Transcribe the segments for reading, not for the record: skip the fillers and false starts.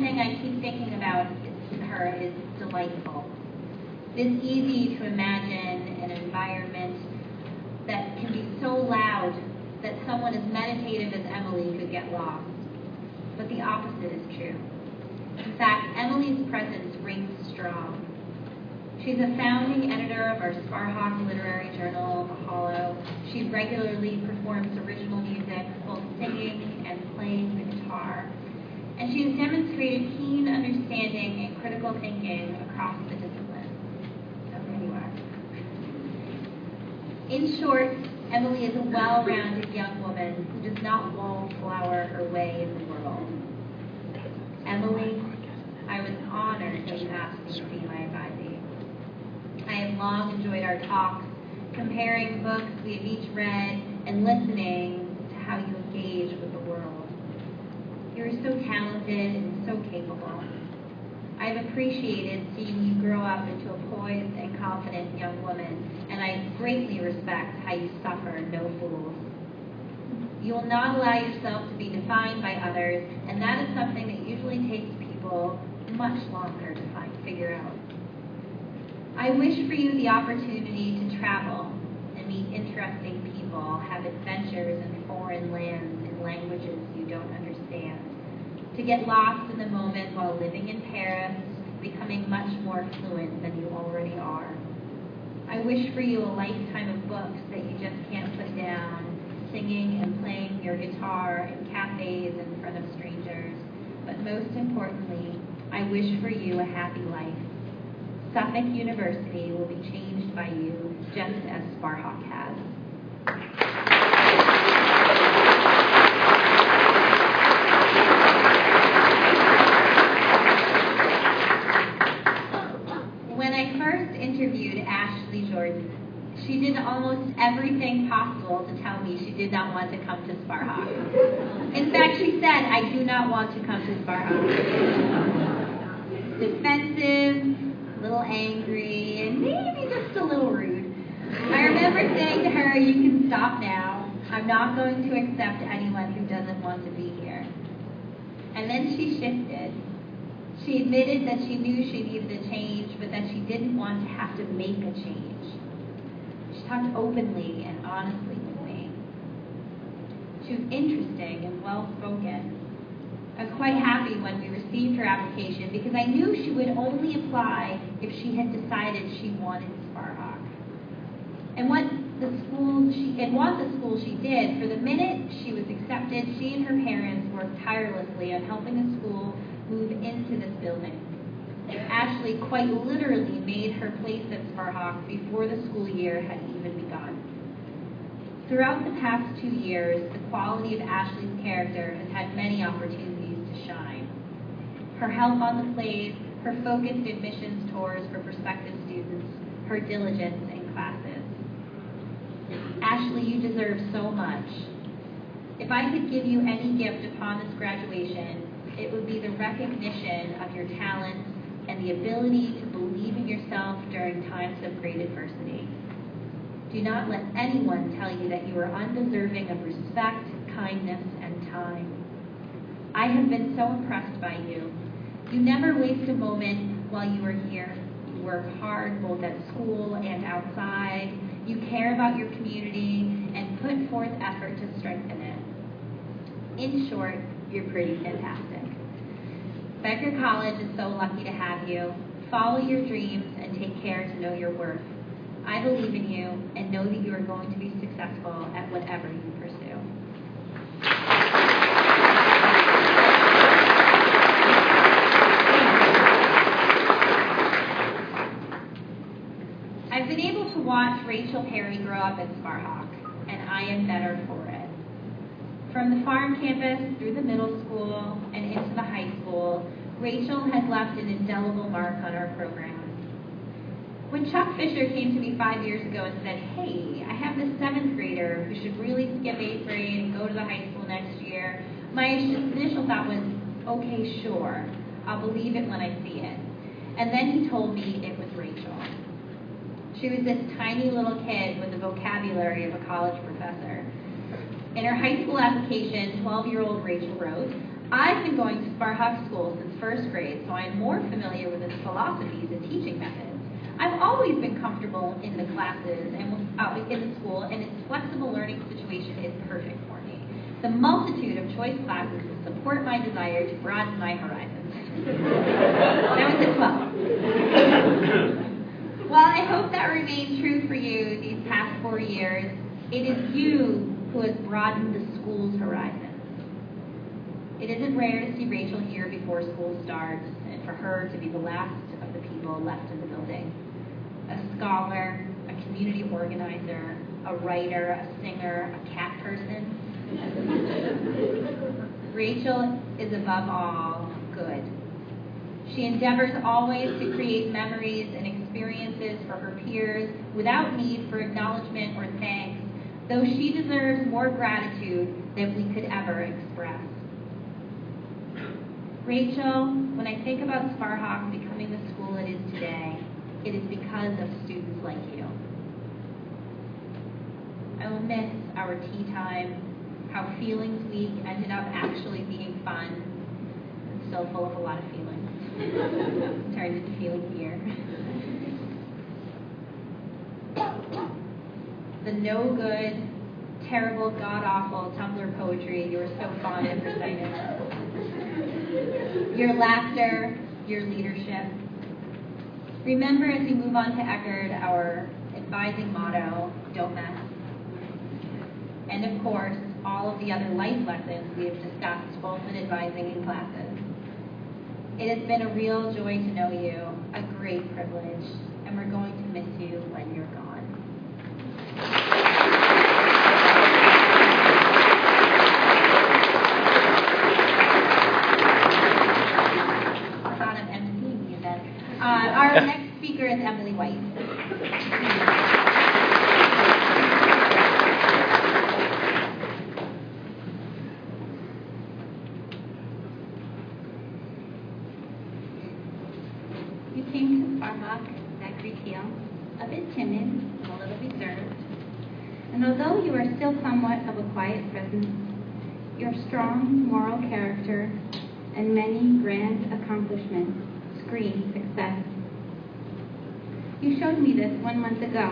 one thing I keep thinking about her is delightful. It's easy to imagine an environment that can be so loud that someone as meditative as Emily could get lost. But the opposite is true. In fact, Emily's presence rings strong. She's a founding editor of our Sparhawk literary journal, The Hollow. She regularly performs original music, both singing and playing the guitar. And she has demonstrated keen understanding and critical thinking across the discipline. Oh, there you are. In short, Emily is a well-rounded young woman who does not wallflower her way in the world. Emily, I was honored that you asked me to be my advisee. I have long enjoyed our talks, comparing books we have each read and listening to how you engage with the world. You are so talented and so capable. I have appreciated seeing you grow up into a poised and confident young woman, and I greatly respect how you suffer no fools. You will not allow yourself to be defined by others, and that is something that usually takes people much longer to figure out. I wish for you the opportunity to travel and meet interesting people, have adventures in foreign lands in languages you don't understand, to get lost in the moment while living in Paris, becoming much more fluent than you already are. I wish for you a lifetime of books that you just can't put down, singing and playing your guitar in cafes in front of strangers. But most importantly, I wish for you a happy life. Suffolk University will be changed by you just as Sparhawk has. When I first interviewed Ashley Jordan, she did almost everything possible to tell me she did not want to come to Sparhawk. In fact, she said, "I do not want to come to Sparhawk." Defensive, a little angry, and maybe just a little rude. I remember saying to her, "You can stop now. I'm not going to accept anyone who doesn't want to be here." And then she shifted. She admitted that she knew she needed a change, but that she didn't want to have to make a change. She talked openly and honestly with me. She was interesting and well-spoken. I was quite happy when we received her application because I knew she would only apply if she had decided she wanted Sparhawk. And what the school she did. For the minute she was accepted, she and her parents worked tirelessly on helping the school move into this building. Ashley quite literally made her place at Sparhawk before the school year had even begun. Throughout the past 2 years, the quality of Ashley's character has had many opportunities to shine. Her help on the plays, her focused admissions tours for prospective students, her diligence in classes. Ashley, you deserve so much. If I could give you any gift upon this graduation, it would be the recognition of your talents and the ability to believe in yourself during times of great adversity. Do not let anyone tell you that you are undeserving of respect, kindness, and time. I have been so impressed by you. You never waste a moment while you are here. You work hard both at school and outside. You care about your community and put forth effort to strengthen it. In short, you're pretty fantastic. Becker College is so lucky to have you. Follow your dreams and take care to know your worth. I believe in you and know that you are going to be successful at whatever you pursue. I've been able to watch Rachel Perry grow up at Sparhawk, and I am better for it. From the farm campus through the middle school and into the high school, Rachel has left an indelible mark on our program. When Chuck Fisher came to me 5 years ago and said, "Hey, I have this 7th grader who should really skip 8th grade and go to the high school next year," my initial thought was, "Okay, sure, I'll believe it when I see it." And then he told me it was Rachel. She was this tiny little kid with the vocabulary of a college professor. In her high school application, 12-year-old Rachel wrote, I've been going to Sparhawk School since first grade, so I am more familiar with its philosophies and teaching methods. I've always been comfortable in the classes and in the school, and its flexible learning situation is perfect for me. The multitude of choice classes support my desire to broaden my horizons. That was a 12. Well, I hope that remained true for you these past 4 years. It is you who has broadened the school's horizons. It isn't rare to see Rachel here before school starts, and for her to be the last of the people left in the building. A scholar, a community organizer, a writer, a singer, a cat person. Rachel is above all good. She endeavors always to create memories and experiences for her peers without need for acknowledgement or thanks, though she deserves more gratitude than we could ever express. Rachel, when I think about Sparhawk becoming the school it is today, it is because of students like you. I will miss our tea time, how Feelings Week ended up actually being fun and so full of a lot of feelings. Turned into Feeling Year. The no good, terrible, god-awful Tumblr poetry you were so fond of reciting. Your laughter, your leadership. Remember as we move on to Eckerd, our advising motto, don't mess. And of course, all of the other life lessons we have discussed both in advising and classes. It has been a real joy to know you, a great privilege, and we're going to miss you when you're gone. Our next speaker is Emily White. You came to Sparhawk at Creek Hill, a bit timid and a little reserved. And although you are still somewhat of a quiet presence, your strong moral character and many grand accomplishments scream success. You showed me this 1 month ago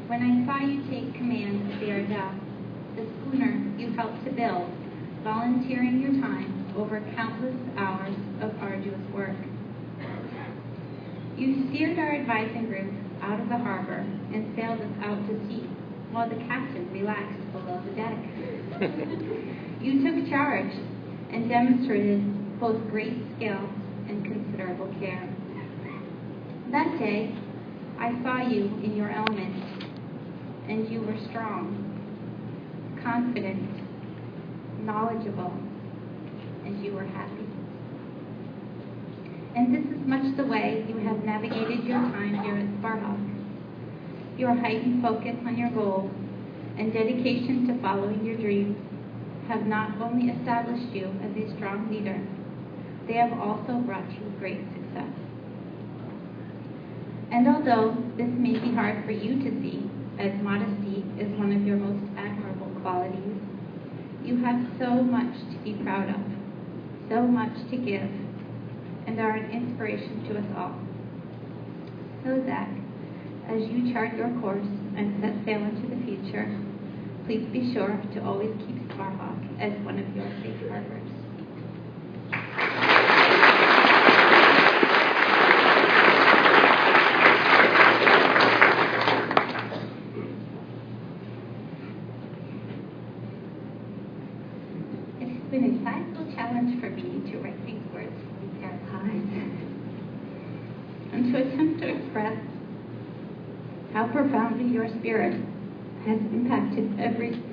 when I saw you take command of the Ardell, the schooner you helped to build, volunteering your time over countless hours of arduous work. You steered our advising group out of the harbor and sailed us out to sea while the captain relaxed below the deck. You took charge and demonstrated both great skill and considerable care. That day, I saw you in your element, and you were strong, confident, knowledgeable, and you were happy. And this is much the way you have navigated your time here at Sparhawk. Your heightened focus on your goals and dedication to following your dreams have not only established you as a strong leader, they have also brought you great success. And although this may be hard for you to see, as modesty is one of your most admirable qualities, you have so much to be proud of, so much to give, and are an inspiration to us all. So Zach, as you chart your course and set sail into the future, please be sure to always keep Sparhawk as one of your safe harbors. It's been a sizable challenge for me to write these words with their eyes and to attempt to express how profoundly your spirit has impacted every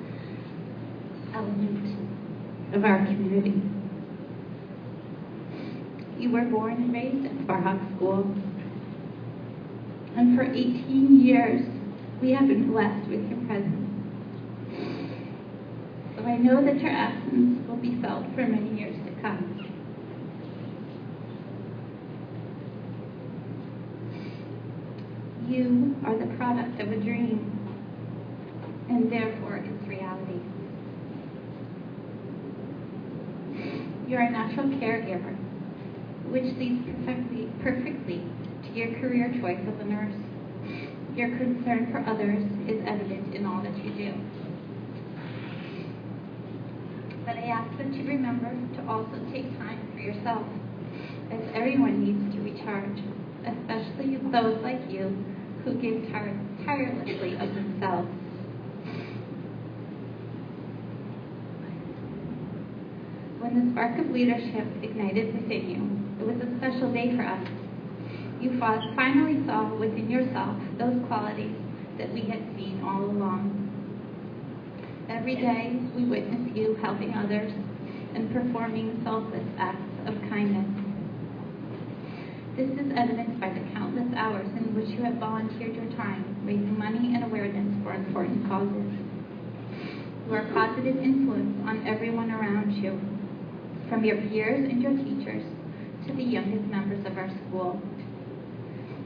element of our community. You were born and raised at Sparhawk School, and for 18 years we have been blessed with your presence. So I know that your absence will be felt for many years to come. You are the product of a dream, and therefore its reality. You're a natural caregiver, which leads perfectly to your career choice as a nurse. Your concern for others is evident in all that you do. But I ask that you remember to also take time for yourself, as everyone needs to recharge, especially those like you who give tirelessly of themselves. When the spark of leadership ignited within you, it was a special day for us. You finally saw within yourself those qualities that we had seen all along. Every day we witness you helping others and performing selfless acts of kindness. This is evidenced by the countless hours in which you have volunteered your time, raising money and awareness for important causes. You are a positive influence on everyone around you, from your peers and your teachers to the youngest members of our school.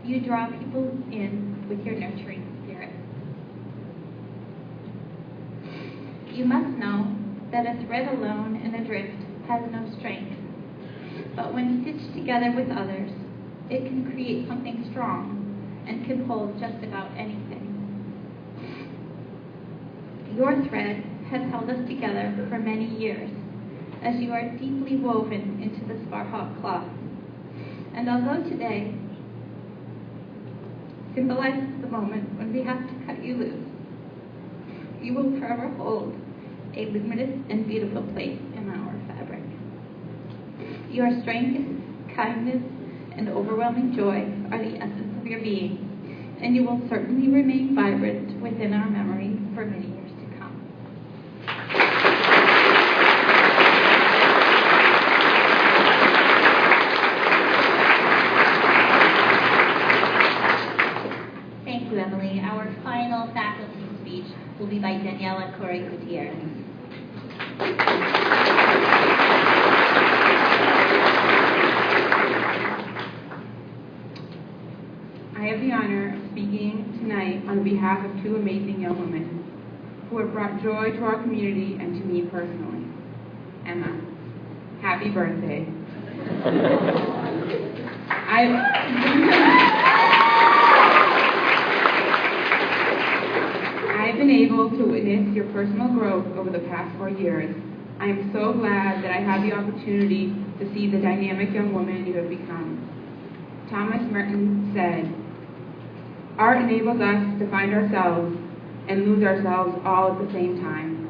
You draw people in with your nurturing spirit. You must know that a thread alone and adrift has no strength, but when stitched together with others, it can create something strong and can hold just about anything. Your thread has held us together for many years, as you are deeply woven into the Sparhawk cloth. And although today symbolizes the moment when we have to cut you loose, you will forever hold a luminous and beautiful place in our fabric. Your strength, kindness, and overwhelming joy are the essence of your being, and you will certainly remain vibrant within our memory for many years to come. Thank you, Emily. Our final faculty speech will be by Daniela Corey-Gutierrez. I have the honor of speaking tonight on behalf of two amazing young women who have brought joy to our community and to me personally. Emma, happy birthday. I've been able to witness your personal growth over the past 4 years. I am so glad that I had the opportunity to see the dynamic young woman you have become. Thomas Merton said, "Art enables us to find ourselves and lose ourselves all at the same time."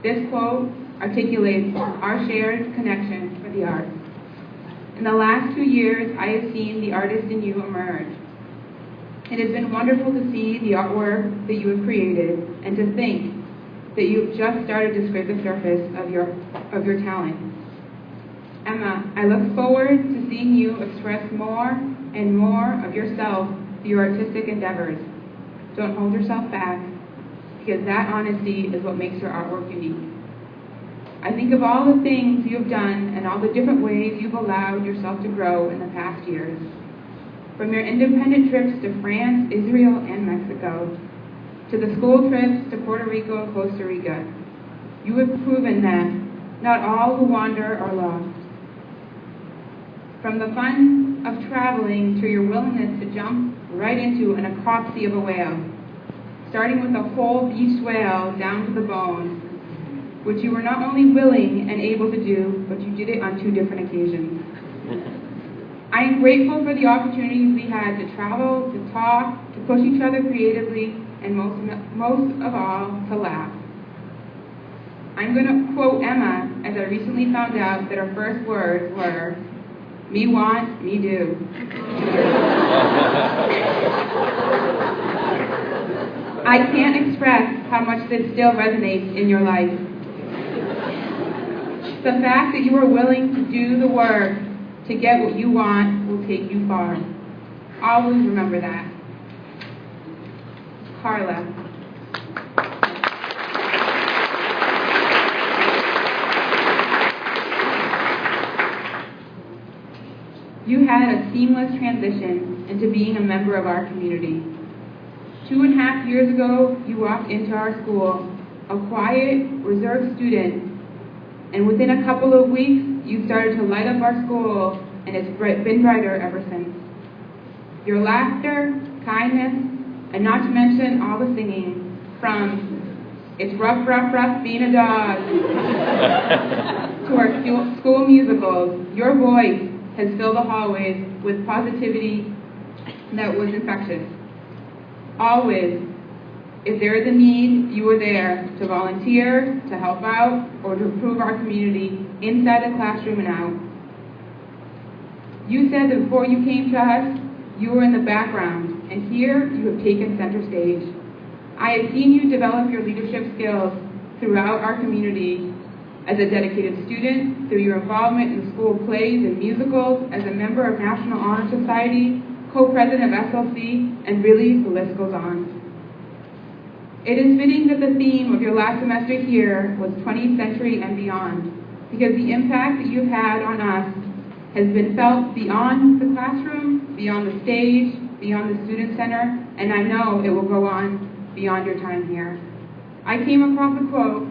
This quote articulates our shared connection for the arts. In the last 2 years, I have seen the artist in you emerge. It has been wonderful to see the artwork that you have created and to think that you have just started to scrape the surface of your talent. Emma, I look forward to seeing you express more and more of yourself through your artistic endeavors. Don't hold yourself back, because that honesty is what makes your artwork unique. I think of all the things you have done and all the different ways you've allowed yourself to grow in the past years. From your independent trips to France, Israel, and Mexico, to the school trips to Puerto Rico and Costa Rica, you have proven that not all who wander are lost. From the fun of traveling to your willingness to jump right into an necropsy of a whale, starting with a whole beached whale down to the bone, which you were not only willing and able to do, but you did it on 2 different occasions. I am grateful for the opportunities we had to travel, to talk, to push each other creatively, and most of all, to laugh. I'm going to quote Emma, as I recently found out that her first words were, "Me want, me do." I can't express how much this still resonates in your life. The fact that you are willing to do the work to get what you want will take you far. Always remember that. Carla. You had a seamless transition into being a member of our community. 2.5 years ago, you walked into our school, a quiet, reserved student, and within a couple of weeks, you started to light up our school, and it's been brighter ever since. Your laughter, kindness, and not to mention all the singing, from "It's rough, rough, rough being a dog" to our school musicals, your voice has filled the hallways with positivity that was infectious. Always, if there is a need, you were there to volunteer, to help out, or to improve our community inside the classroom and out. You said that before you came to us, you were in the background, and here you have taken center stage. I have seen you develop your leadership skills throughout our community as a dedicated student, through your involvement in school plays and musicals, as a member of National Honor Society, co-president of SLC, and really the list goes on. It is fitting that the theme of your last semester here was 20th century and beyond, because the impact that you've had on us has been felt beyond the classroom, beyond the stage, beyond the student center, and I know it will go on beyond your time here. I came across a quote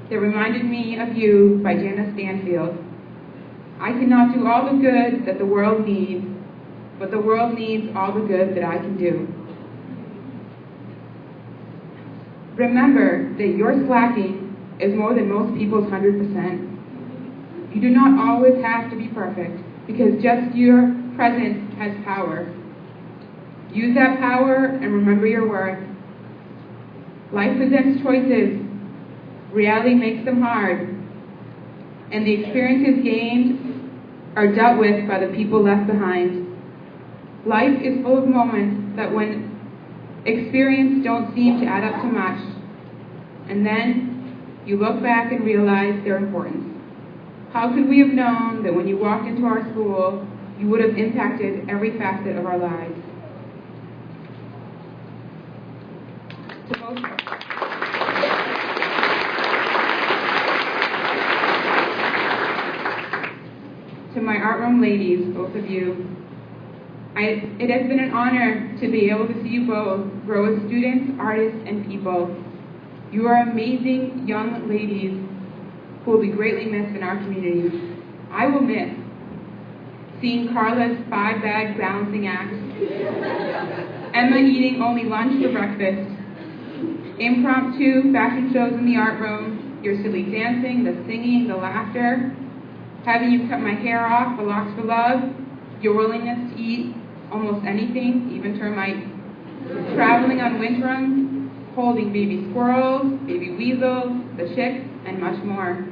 that reminded me of you by Janice Stanfield. "I cannot do all the good that the world needs, but the world needs all the good that I can do." Remember that your slacking is more than most people's 100%. You do not always have to be perfect, because just your presence has power. Use that power and remember your worth. Life presents choices. Reality makes them hard. And the experiences gained are dealt with by the people left behind. Life is full of moments that when experienced don't seem to add up to much. And then you look back and realize their importance. How could we have known that when you walked into our school, you would have impacted every facet of our lives? To my art room ladies, both of you, it has been an honor to be able to see you both grow as students, artists, and people. You are amazing young ladies who will be greatly missed in our community. I will miss seeing Carla's 5-bag balancing act, Emma eating only lunch for breakfast, impromptu fashion shows in the art room, your silly dancing, the singing, the laughter, having you cut my hair off for Locks for Love, your willingness to eat almost anything, even termites, traveling on Wintrums, holding baby squirrels, baby weasels, the chicks, and much more.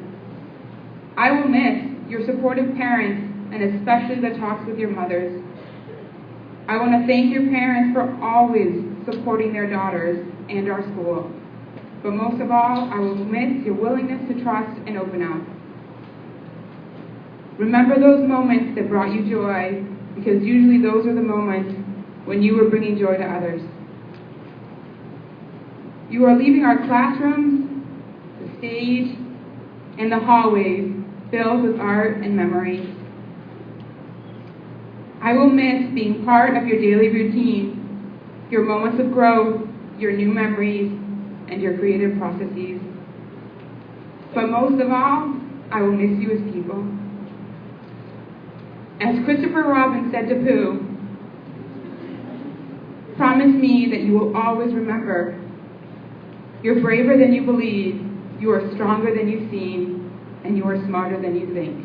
I will miss your supportive parents, and especially the talks with your mothers. I want to thank your parents for always supporting their daughters and our school. But most of all, I will miss your willingness to trust and open up. Remember those moments that brought you joy, because usually those are the moments when you were bringing joy to others. You are leaving our classrooms, the stage, and the hallways filled with art and memories. I will miss being part of your daily routine, your moments of growth, your new memories, and your creative processes. But most of all, I will miss you as people. As Christopher Robin said to Pooh, "Promise me that you will always remember. You're braver than you believe, you are stronger than you seem, and you are smarter than you think."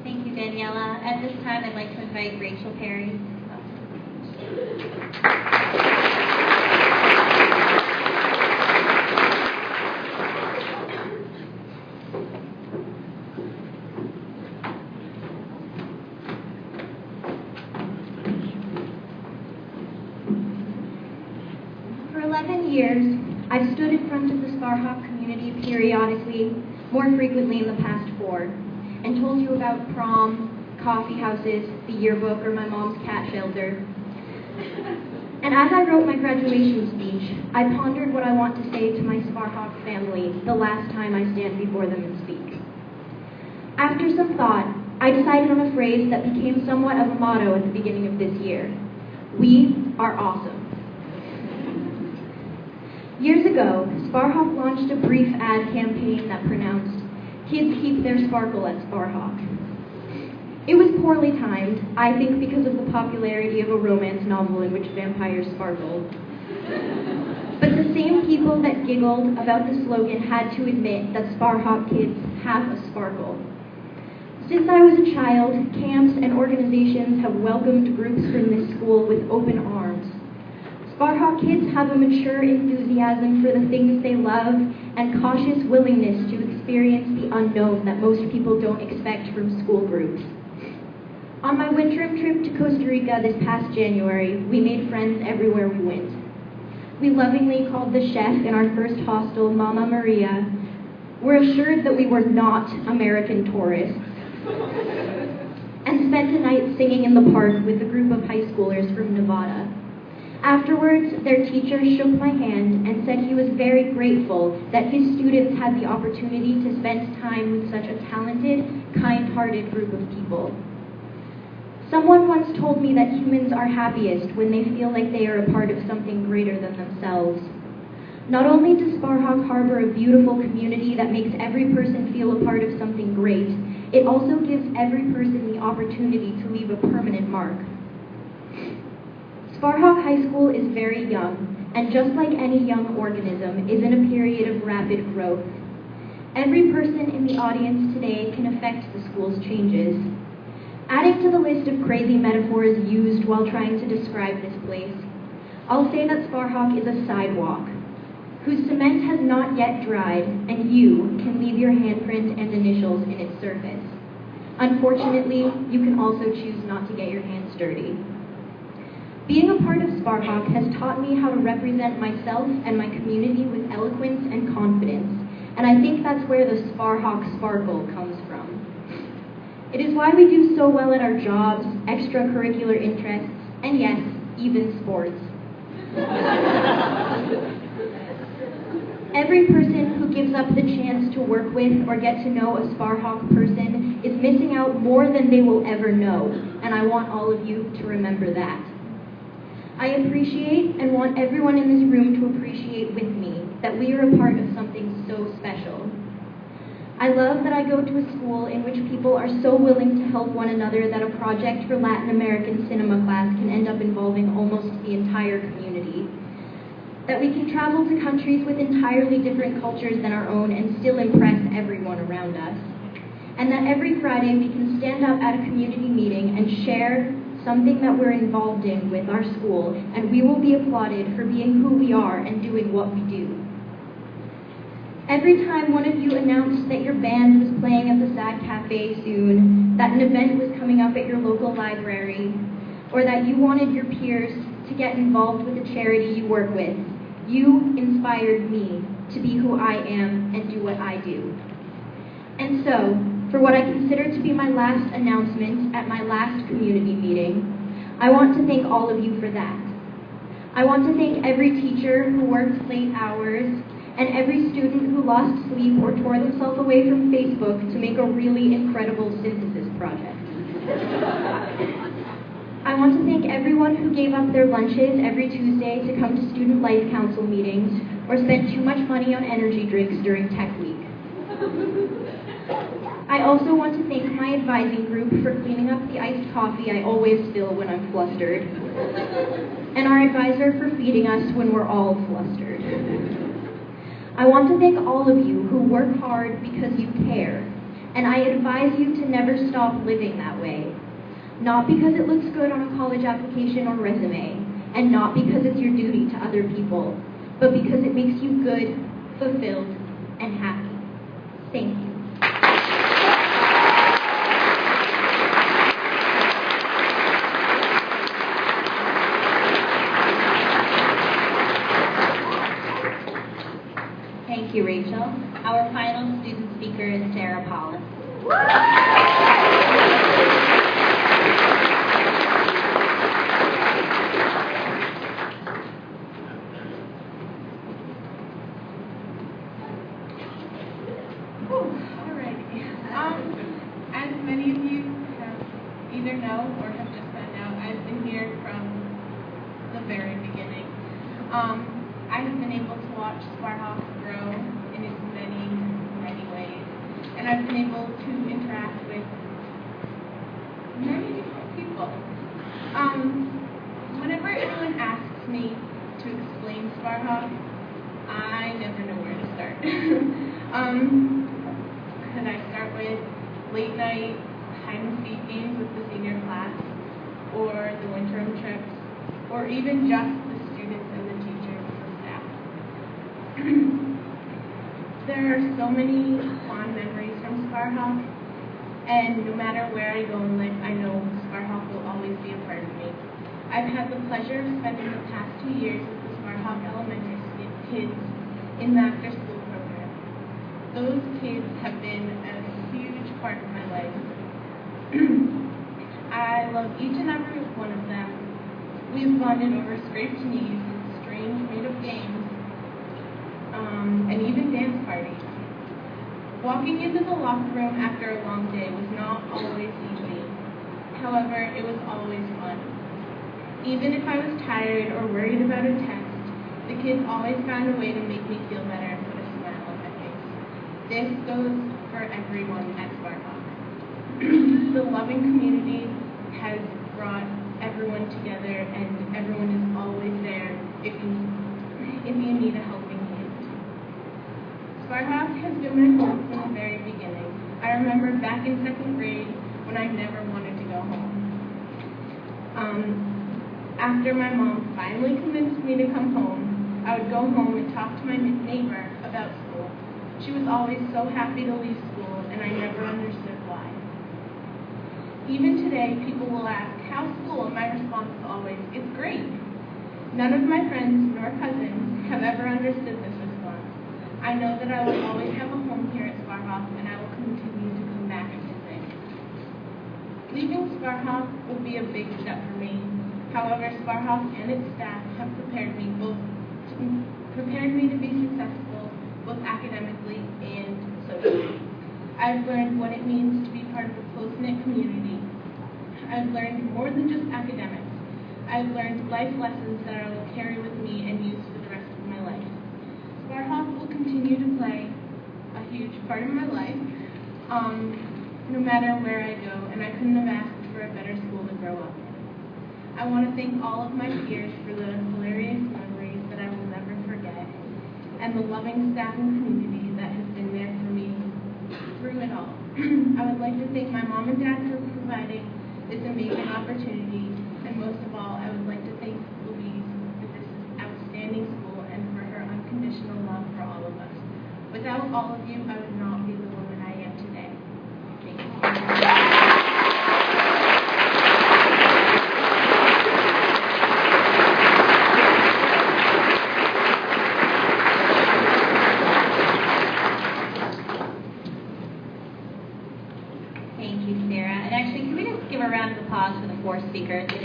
Thank you, Daniela. At this time, I'd like to invite Rachel Perry. For 11 years, I've stood in front of the Sparhawk community periodically, more frequently in the past 4, and told you about prom, coffee houses, the yearbook, or my mom's cat shelter. And as I wrote my graduation speech, I pondered what I want to say to my Sparhawk family the last time I stand before them and speak. After some thought, I decided on a phrase that became somewhat of a motto at the beginning of this year. We are awesome. Years ago, Sparhawk launched a brief ad campaign that pronounced, "Kids keep their sparkle at Sparhawk." It was poorly timed, I think because of the popularity of a romance novel in which vampires sparkle. But the same people that giggled about the slogan had to admit that Sparhawk kids have a sparkle. Since I was a child, camps and organizations have welcomed groups from this school with open arms. Sparhawk kids have a mature enthusiasm for the things they love and cautious willingness to experience the unknown that most people don't expect from school groups. On my winter trip to Costa Rica this past January, we made friends everywhere we went. We lovingly called the chef in our first hostel Mama Maria. Were assured that we were not American tourists, and spent a night singing in the park with a group of high schoolers from Nevada. Afterwards, their teacher shook my hand and said he was very grateful that his students had the opportunity to spend time with such a talented, kind-hearted group of people. Someone once told me that humans are happiest when they feel like they are a part of something greater than themselves. Not only does Sparhawk harbor a beautiful community that makes every person feel a part of something great, it also gives every person the opportunity to leave a permanent mark. Sparhawk High School is very young, and just like any young organism, is in a period of rapid growth. Every person in the audience today can affect the school's changes. Adding to the list of crazy metaphors used while trying to describe this place, I'll say that Sparhawk is a sidewalk, whose cement has not yet dried, and you can leave your handprint and initials in its surface. Unfortunately, you can also choose not to get your hands dirty. Being a part of Sparhawk has taught me how to represent myself and my community with eloquence and confidence, and I think that's where the Sparhawk sparkle comes from. It is why we do so well at our jobs, extracurricular interests, and yes, even sports. Every person who gives up the chance to work with or get to know a Sparhawk person is missing out more than they will ever know, and I want all of you to remember that. I appreciate and want everyone in this room to appreciate with me that we are a part of something so special. I love that I go to a school in which people are so willing to help one another that a project for Latin American cinema class can end up involving almost the entire community. That we can travel to countries with entirely different cultures than our own and still impress everyone around us. And that every Friday we can stand up at a community meeting and share something that we're involved in with our school, and we will be applauded for being who we are and doing what we do. Every time one of you announced that your band was playing at the SAD Cafe soon, that an event was coming up at your local library, or that you wanted your peers to get involved with a charity you work with, you inspired me to be who I am and do what I do. And so, for what I consider to be my last announcement at my last community meeting, I want to thank all of you for that. I want to thank every teacher who worked late hours and every student who lost sleep or tore themselves away from Facebook to make a really incredible synthesis project. I want to thank everyone who gave up their lunches every Tuesday to come to Student Life Council meetings or spent too much money on energy drinks during Tech Week. I also want to thank my advising group for cleaning up the iced coffee I always spill when I'm flustered, and our advisor for feeding us when we're all flustered. I want to thank all of you who work hard because you care, and I advise you to never stop living that way. Not because it looks good on a college application or resume, and not because it's your duty to other people, but because it makes you good, fulfilled, and happy. Thank you. Thank you, Rachel. Our final student speaker is Sarah Paulus. As many of you very beginning. I have been able to watch Sparhawk grow in its many, many ways, and I've been able to interact with many different people. Whenever anyone asks me to explain Sparhawk, I never know where to start. Could I start with late night hide-and-seek games with the senior class, or the winter trips, or even just the students and the teachers and the staff? There are so many fond memories from Sparhawk, and no matter where I go in life, I know Sparhawk will always be a part of me. I've had the pleasure of spending the past 2 years with the Sparhawk Elementary kids in the after-school program. Those kids have been a huge part of my life. I love each and every one of them. We've bonded over scraped knees, strange made-up games, and even dance parties. Walking into the locker room after a long day was not always easy. However, it was always fun. Even if I was tired or worried about a test, the kids always found a way to make me feel better and put a smile on my face. This goes for everyone at Sparhawk. The loving community has brought everyone together, and everyone is always there if you need a helping hand. Sparhawk has been my home from the very beginning. I remember back in 2nd grade when I never wanted to go home. After my mom finally convinced me to come home, I would go home and talk to my neighbor about school. She was always so happy to leave school, and I never understood why. Even today, people will ask, "How's school?" and my response is always, "It's great." None of my friends nor cousins have ever understood this response. I know that I will always have a home here at Sparhawk, and I will continue to come back and visit. Leaving Sparhawk will be a big step for me. However, Sparhawk and its staff have prepared me to be successful, both academically and socially. I've learned what it means to be part of a close-knit community. I've learned more than just academics. I've learned life lessons that I will carry with me and use for the rest of my life. Sparhawk will continue to play a huge part of my life, no matter where I go, and I couldn't have asked for a better school to grow up in. I want to thank all of my peers for the hilarious memories that I will never forget, and the loving staff and community that has been there for me through it all. I would like to thank my mom and dad for providing this amazing opportunity, and most of all, I would like to thank Louise for this outstanding school and for her unconditional love for all of us. Without all of you, I would not be the woman I am today. Thank you. Thank you, Sarah. And actually, can we just give a round of applause for the 4 speakers? So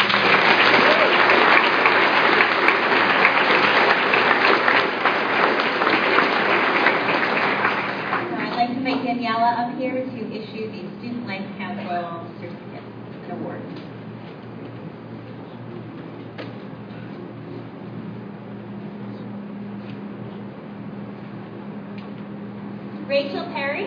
I'd like to invite Daniela up here to issue the Student Life Council certificates and awards. Rachel Perry.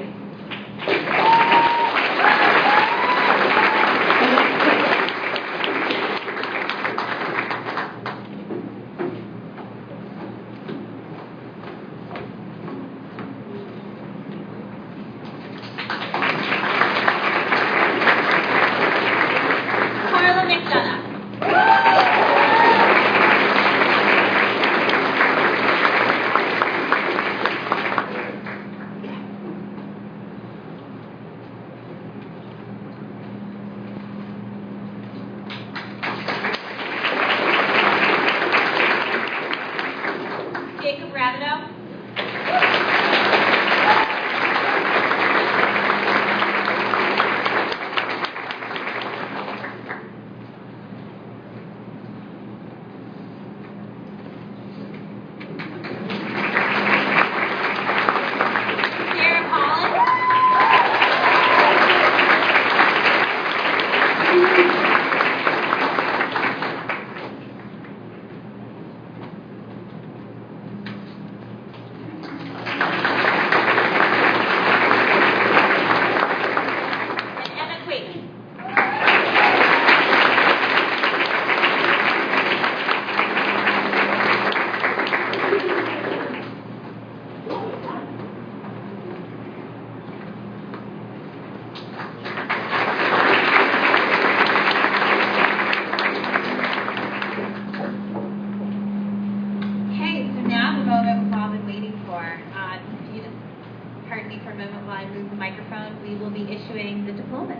we will be issuing the diplomas.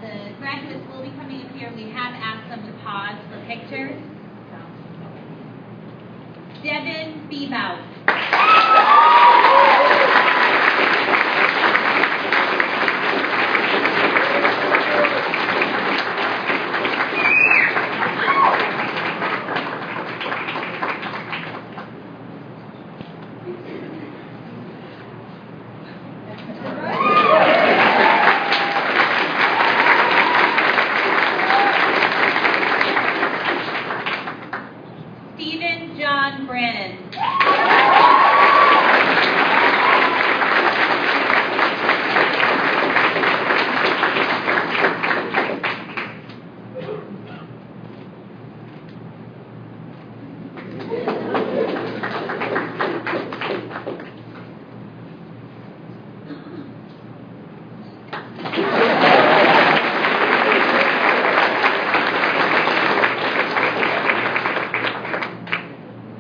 The graduates will be coming up here. We have asked them to pause for pictures. Devin Bebout. Stephen John Brannon.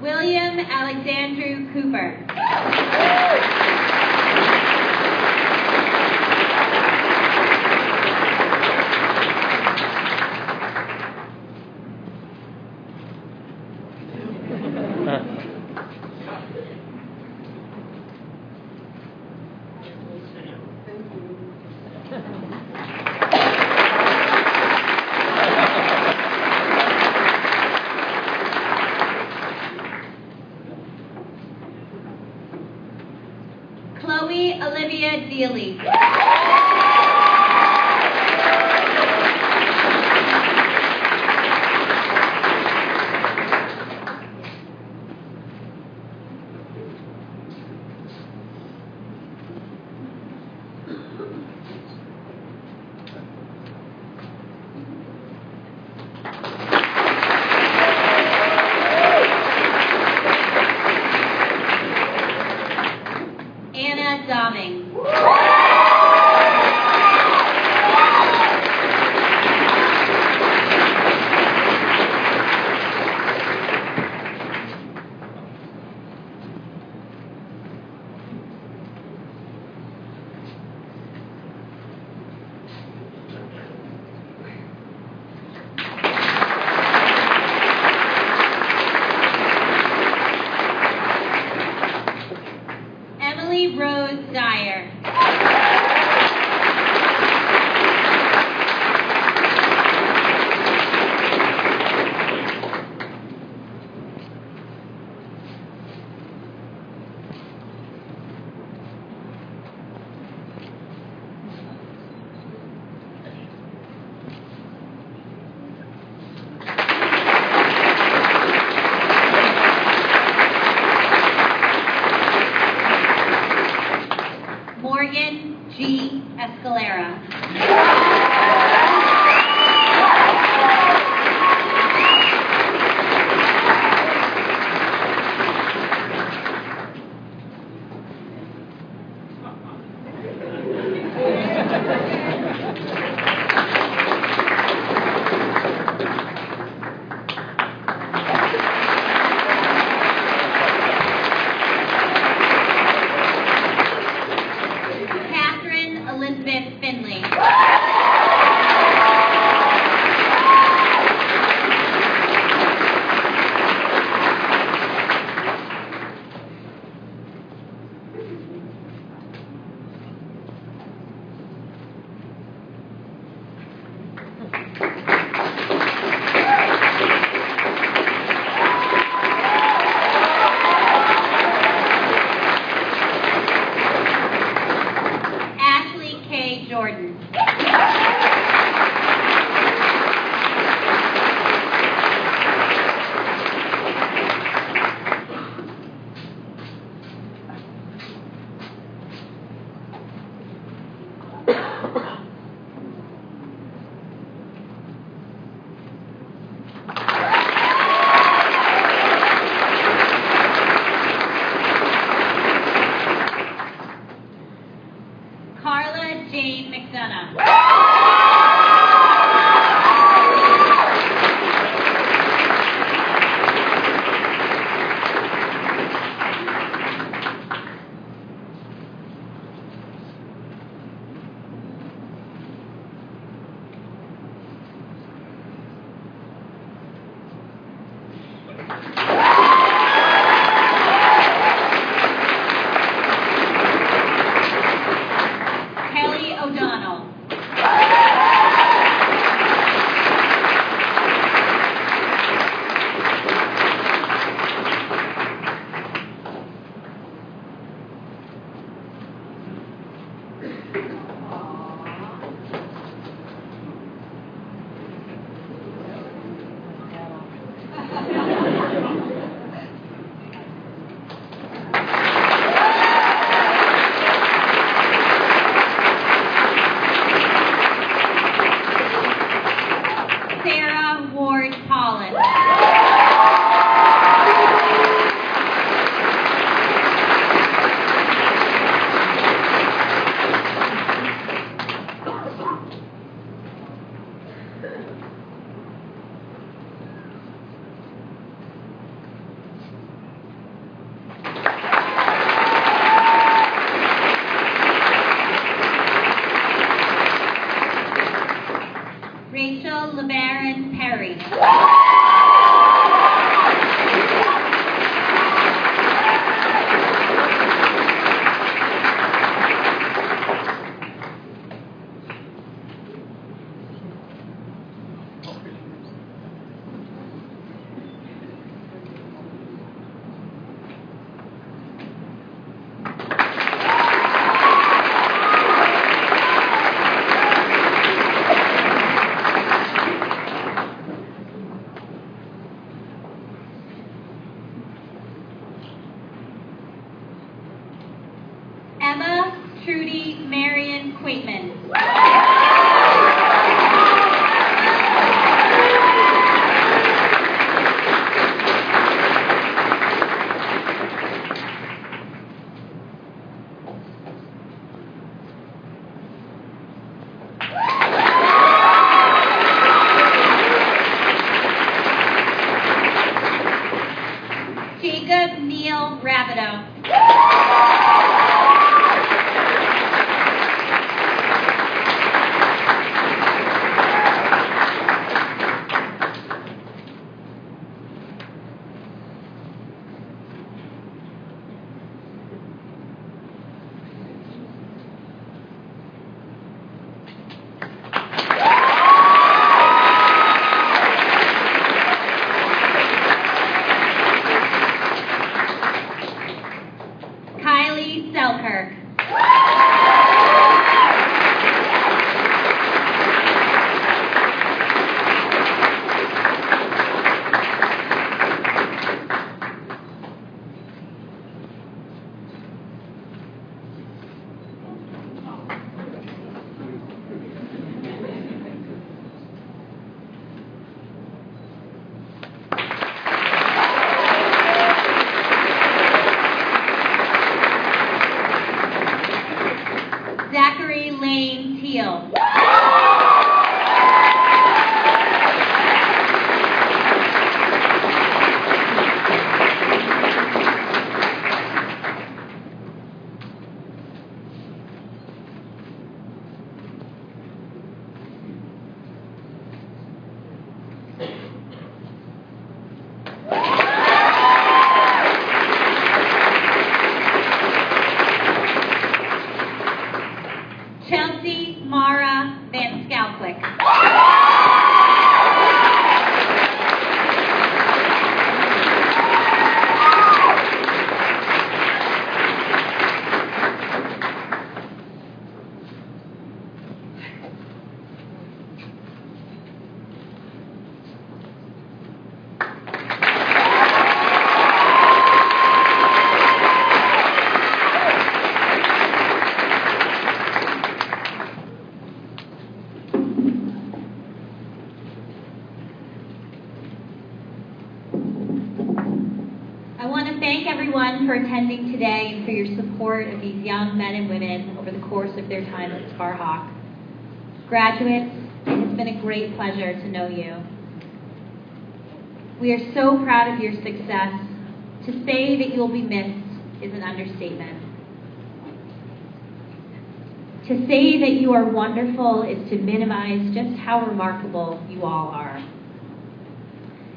William Alexandru Cooper. Chloe Olivia Dealey. Anna Doming. Emily Rose Dyer. Morgan G. Escalera. Catherine Elizabeth Finley. Ashley K. Jordan. Jane McDonough. Kelly O'Donnell. Sarah Ward Pollen. Rachel LeBaron Perry. Emma Trudy Marion Quaitman. Jacob Neal Rabideau. Kylie Selkirk. Zachary Lane Teal. Chelsea Mara Van Scalquick. everyone for attending today and for your support of these young men and women over the course of their time at Sparhawk. Graduates, it has been a great pleasure to know you. We are so proud of your success. To say that you'll be missed is an understatement. To say that you are wonderful is to minimize just how remarkable you all are.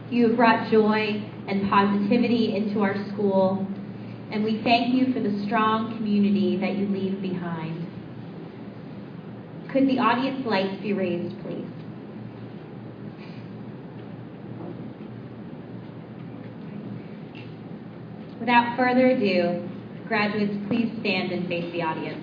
You have brought joy and positivity into our school, and we thank you for the strong community that you leave behind. Could the audience lights be raised, please? Without further ado, graduates, please stand and face the audience.